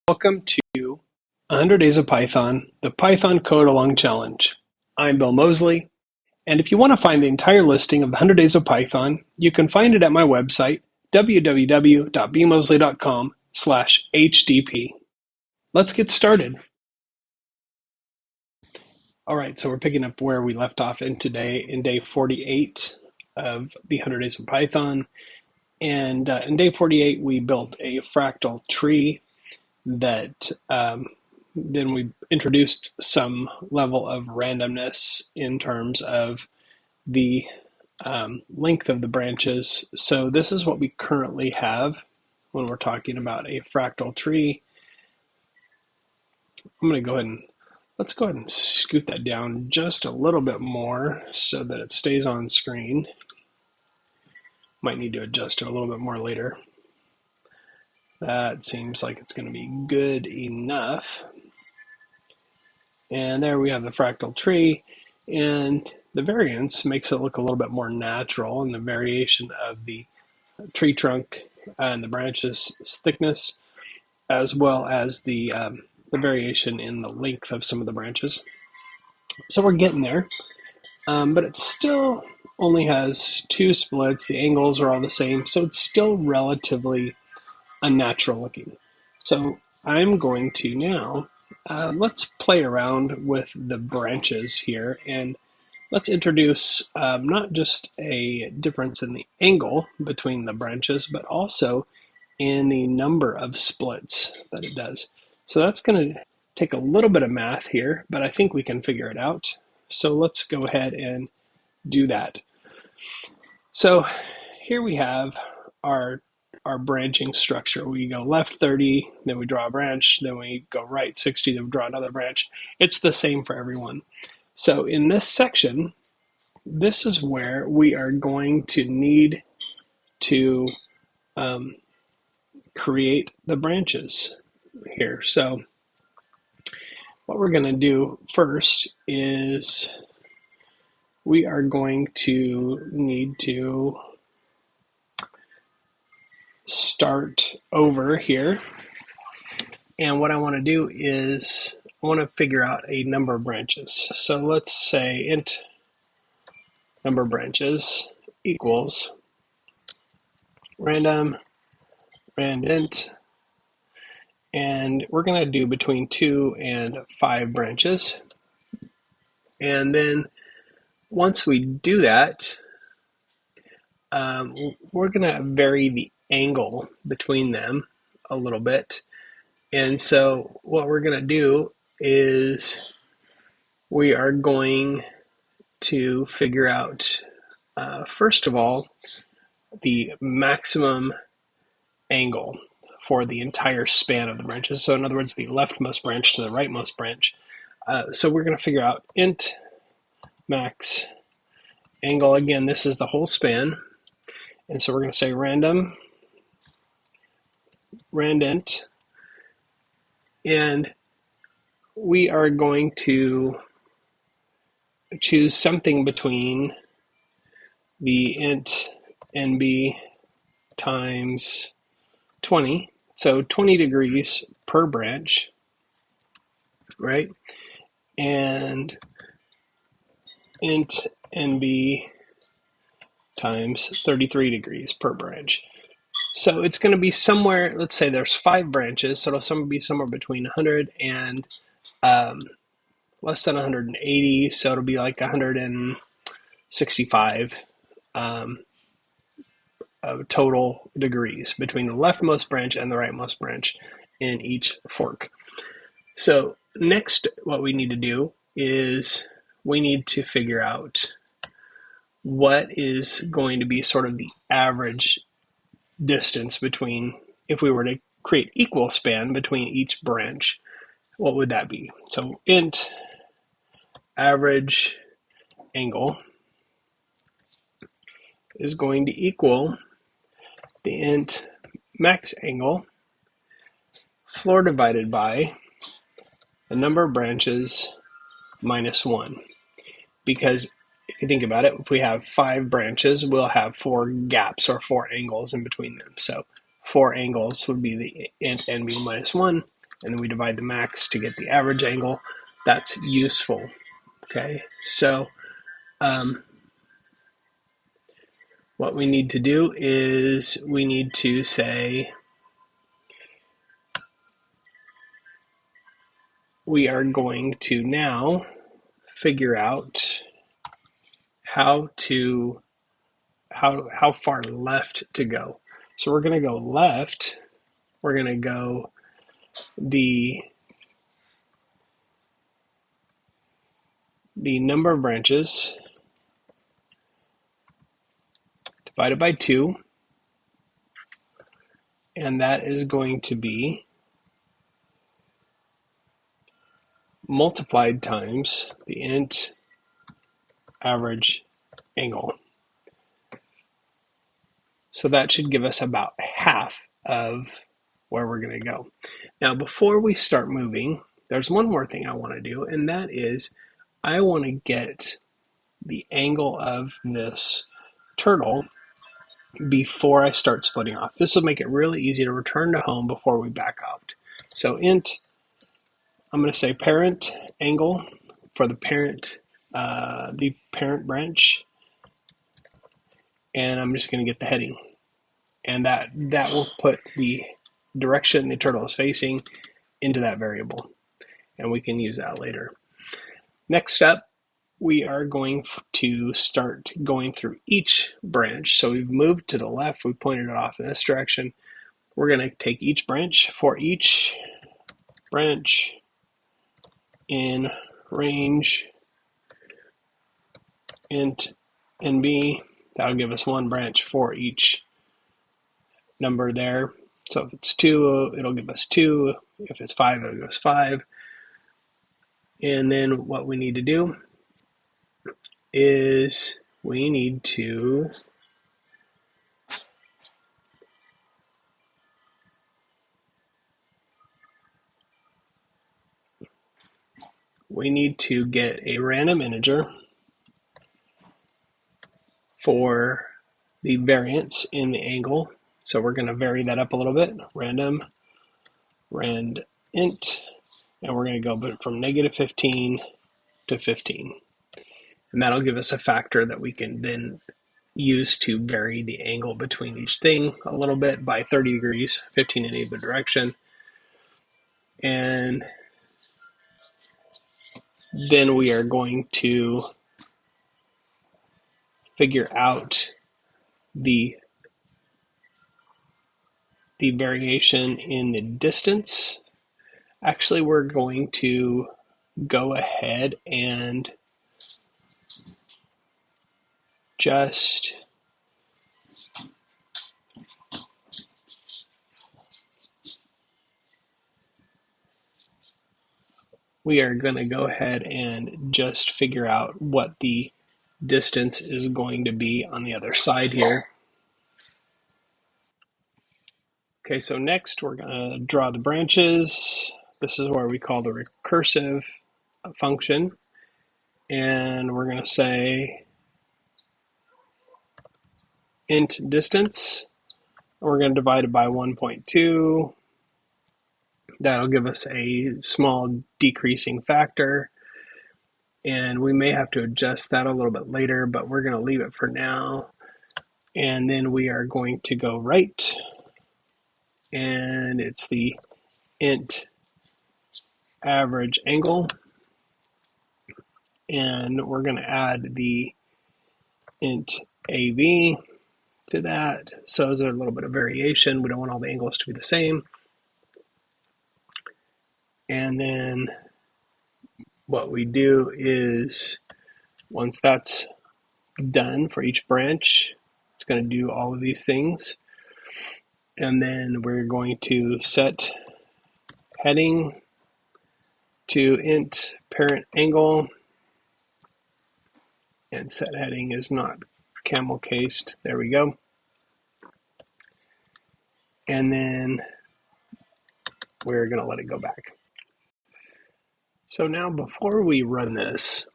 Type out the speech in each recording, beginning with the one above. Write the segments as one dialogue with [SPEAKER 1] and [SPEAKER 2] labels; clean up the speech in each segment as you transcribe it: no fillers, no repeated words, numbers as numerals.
[SPEAKER 1] Welcome to 100 Days of Python, the Python Code Along Challenge. I'm Bill Mosley, and if you want to find the entire listing of the 100 Days of Python, you can find it at my website, www.bmosley.com/hdp. Let's get started. All right, so we're picking up where we left off in day 48 of the 100 Days of Python. And in day 48, we built a fractal tree that then we introduced some level of randomness in terms of the length of the branches. So this is what we currently have when we're talking about a fractal tree. Let's go ahead and scoot that down just a little bit more so that it stays on screen. Might need to adjust it a little bit more later. That seems like it's going to be good enough. And there we have the fractal tree, and the variance makes it look a little bit more natural, and the variation of the tree trunk and the branches thickness, as well as the variation in the length of some of the branches. So we're getting there, but it still only has two splits. The angles are all the same, so it's still relatively unnatural looking. So I'm going to now, let's play around with the branches here, and let's introduce not just a difference in the angle between the branches, but also in the number of splits that it does. So that's going to take a little bit of math here, but I think we can figure it out. So let's go ahead and do that. So here we have our branching structure. We go left 30, then we draw a branch, then we go right 60, then we draw another branch. It's the same for everyone. So in this section, this is where we are going to need to create the branches here. So what we're going to do first is we are going to need to start over here. And what I want to do is I want to figure out a number of branches. So let's say int number of branches equals random randint, and we're going to do between 2 and 5 branches. And then once we do that, we're going to vary the angle between them a little bit. And so what we're going to do is we are going to figure out, first of all, the maximum angle for the entire span of the branches. So in other words, the leftmost branch to the rightmost branch. So we're going to figure out int max angle. Again, this is the whole span. And so we're going to say random randint. And we are going to choose something between the int nb times 20, so 20 degrees per branch, right? And int nb times 33 degrees per branch. So it's going to be somewhere, let's say there's 5 branches, so it'll be somewhere between 100 and less than 180, so it'll be like 165 total degrees between the leftmost branch and the rightmost branch in each fork. So next, what we need to do is we need to figure out what is going to be sort of the average distance between, if we were to create equal span between each branch, what would that be? So int average angle is going to equal the int max angle floor divided by the number of branches minus 1. Because if you think about it, if we have 5 branches, we'll have 4 gaps or 4 angles in between them. So 4 angles would be the int nb minus 1. and then we divide the max to get the average angle. That's useful. Okay, so what we need to do is we need to say we are going to now figure out how far left to go. So we're going to go left. We're going to go the number of branches divided by 2, and that is going to be multiplied times the int average angle. So that should give us about half of where we're going to go. Now, before we start moving, there's one more thing I want to do, and that is I want to get the angle of this turtle before I start splitting off. This will make it really easy to return to home before we back out. So int, I'm going to say parent angle for the parent branch, and I'm just going to get the heading, and that will put the direction the turtle is facing into that variable, and we can use that later. Next up, we are going to start going through each branch. So we've moved to the left, we pointed it off in this direction. We're going to take each branch. For each branch in range int nb, that'll give us one branch for each number there. So if it's 2, it'll give us 2. If it's 5, it'll give us 5. And then what we need to do is we need to get a random integer for the variance in the angle. So we're going to vary that up a little bit. Random rand int, and we're going to go from negative 15 to 15. And that'll give us a factor that we can then use to vary the angle between each thing a little bit by 30 degrees, 15 in either direction. And then we are going to figure out the variation in the distance. Actually, we're going to go ahead and just figure out what the distance is going to be on the other side here. Okay, so next we're going to draw the branches. This is where we call the recursive function. And we're going to say int distance. We're going to divide it by 1.2. That'll give us a small decreasing factor. And we may have to adjust that a little bit later, but we're going to leave it for now. And then we are going to go right. And it's the int average angle. And we're going to add the int AV to that. So there's a little bit of variation. We don't want all the angles to be the same. And then what we do is, once that's done for each branch, it's going to do all of these things. And then we're going to set heading to int parent angle, and set heading is not camel cased. There we go. And then we're going to let it go back. So now before we run this,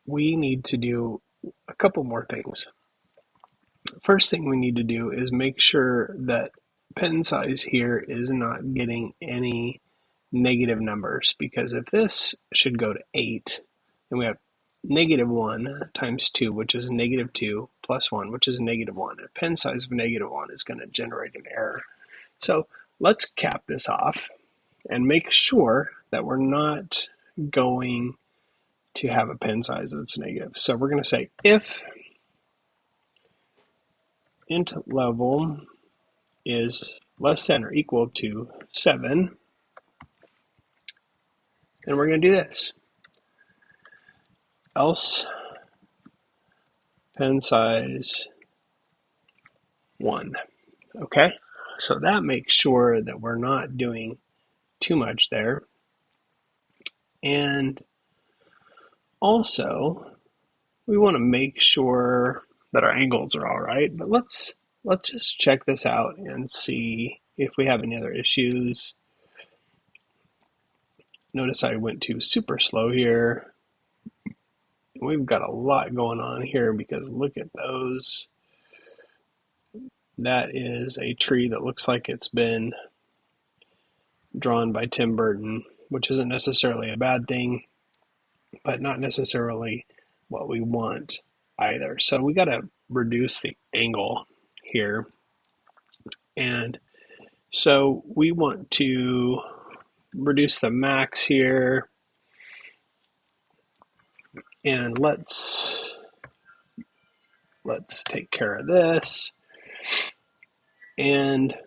[SPEAKER 1] we need to do a couple more things. First thing we need to do is make sure that pen size here is not getting any negative numbers, because if this should go to 8, then we have -1 times 2, which is -2, plus 1, which is -1. A pen size of -1 is going to generate an error. So let's cap this off and make sure that we're not going to have a pen size that's negative. So we're going to say if int level is less than or equal to 7, then we're going to do this. Else pen size 1. Okay, so that makes sure that we're not doing too much there. And also, we want to make sure that our angles are all right, but let's just check this out and see if we have any other issues. Notice I went to super slow here. We've got a lot going on here because look at those. That is a tree that looks like it's been drawn by Tim Burton, which isn't necessarily a bad thing, but not necessarily what we want either. So we got to reduce the angle here. And so we want to reduce the max here. And let's take care of this. And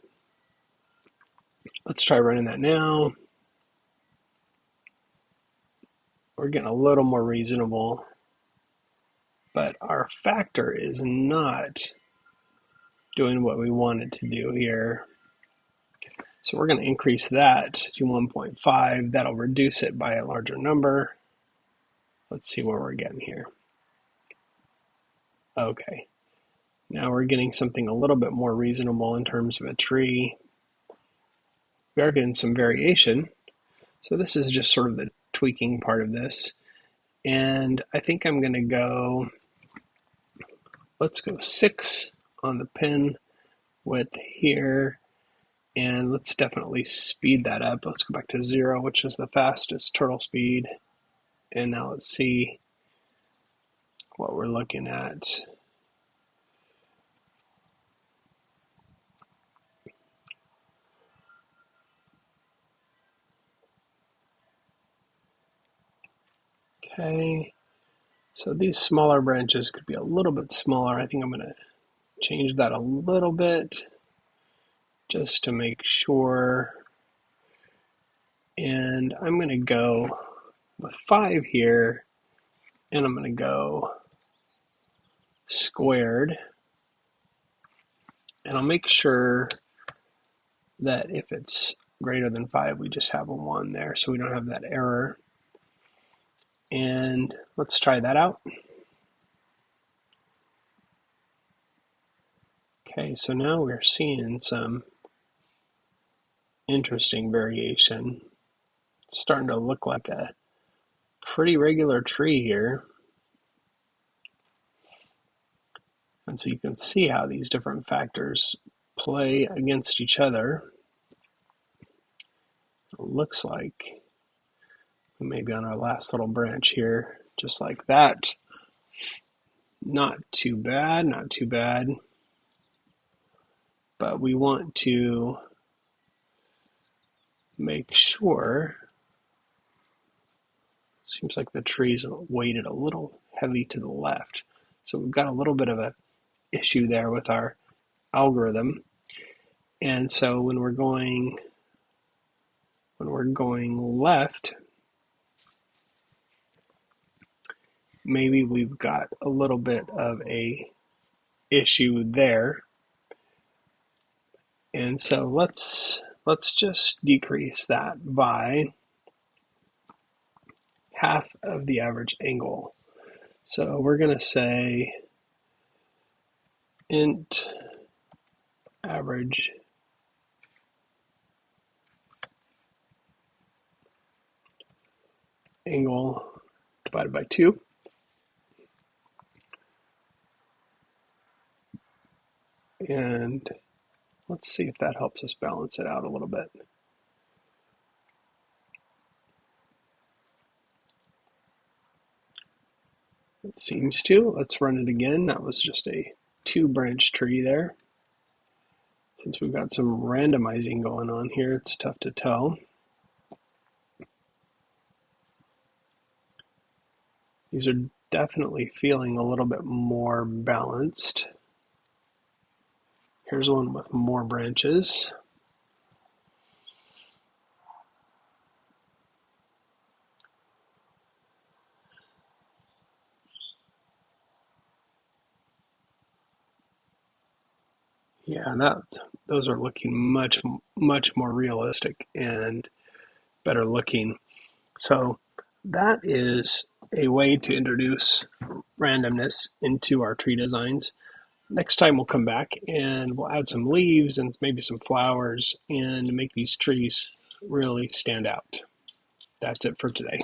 [SPEAKER 1] let's try running that now. We're getting a little more reasonable, but our factor is not doing what we wanted to do here. So we're going to increase that to 1.5. That'll reduce it by a larger number. Let's see where we're getting here. Okay, now we're getting something a little bit more reasonable in terms of a tree. We are getting some variation. So this is just sort of the tweaking part of this. And I think I'm going to go, let's go 6 on the pen width here. And let's definitely speed that up. Let's go back to 0, which is the fastest turtle speed. And now let's see what we're looking at. Okay, so these smaller branches could be a little bit smaller. I think I'm going to change that a little bit just to make sure. And I'm going to go with 5 here, and I'm going to go squared. And I'll make sure that if it's greater than 5, we just have a 1 there so we don't have that error. And let's try that out. Okay, so now we're seeing some interesting variation. It's starting to look like a pretty regular tree here. And so you can see how these different factors play against each other. It looks like we may be on our last little branch here, just like that. Not too bad, not too bad. But we want to make sure, seems like the tree's weighted a little heavy to the left. So we've got a little bit of a issue there with our algorithm. And so when we're going left, maybe we've got a little bit of a issue there. And so let's just decrease that by half of the average angle. So we're going to say int average angle divided by 2. And let's see if that helps us balance it out a little bit. It seems to. Let's run it again. That was just a 2-branch tree there. Since we've got some randomizing going on here, it's tough to tell. These are definitely feeling a little bit more balanced. Here's one with more branches. Yeah, those are looking much more realistic and better looking. So that is a way to introduce randomness into our tree designs. Next time we'll come back and we'll add some leaves and maybe some flowers and make these trees really stand out. That's it for today.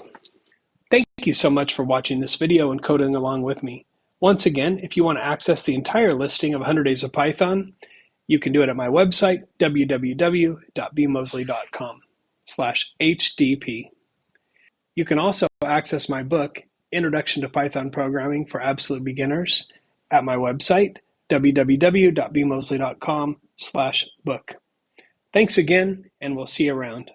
[SPEAKER 1] Thank you so much for watching this video and coding along with me. Once again, if you want to access the entire listing of 100 Days of Python, you can do it at my website, www.bmosley.com/HDP. You can also access my book, Introduction to Python Programming for Absolute Beginners, at my website, www.bmosley.com/book. Thanks again, and we'll see you around.